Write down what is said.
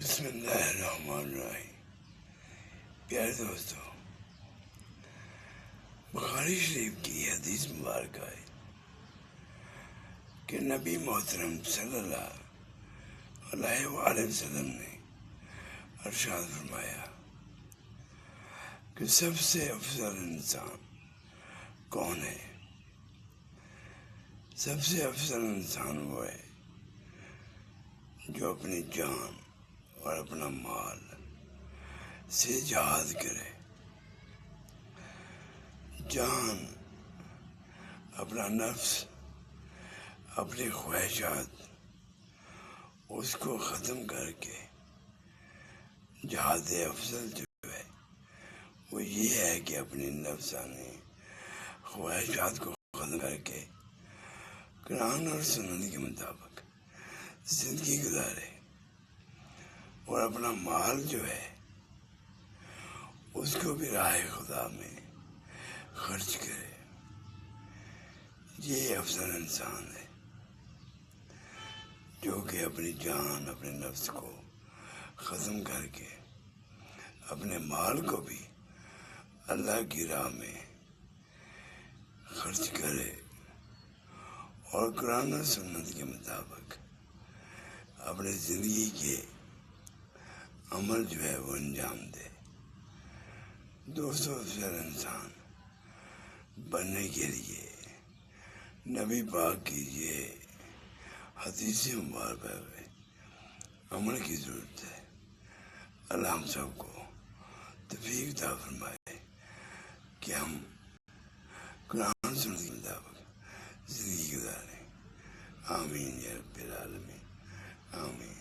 بسم اللہ الرحمن الرحیم۔ پیارے دوستو، بخاری شریف کی حدیث مبارکہ ہے کہ نبی محترم صلی اللہ علیہ وآلہ وسلم نے ارشاد فرمایا کہ سب سے افضل انسان کون ہے؟ سب سے افضل انسان وہ ہے جو اپنی جان اور اپنا مال سے جہاد کرے۔ جان، اپنا نفس، اپنی خواہشات، اس کو ختم کر کے جہاد افضل جو ہے وہ یہ ہے کہ اپنی نفسانی خواہشات کو ختم کر کے قرآن اور سنت کے مطابق زندگی گزارے، اور اپنا مال جو ہے اس کو بھی راہ خدا میں خرچ کرے۔ یہ افضل انسان ہے جو کہ اپنی جان، اپنے نفس کو ختم کر کے اپنے مال کو بھی اللہ کی راہ میں خرچ کرے اور قرآن و سنت کے مطابق اپنے زندگی کے عمل جو ہے وہ انجام دے۔ دوستو، افضل انسان بننے کے لیے نبی پاک کی یہ حدیث مبارکہ پہ عمل کی ضرورت ہے۔ اللہ ہم سب کو توفیق عطا فرمائے کہ ہم قرآن سنت کے مطابق زندگی گزاریں۔ آمین یا رب العالمین، آمین۔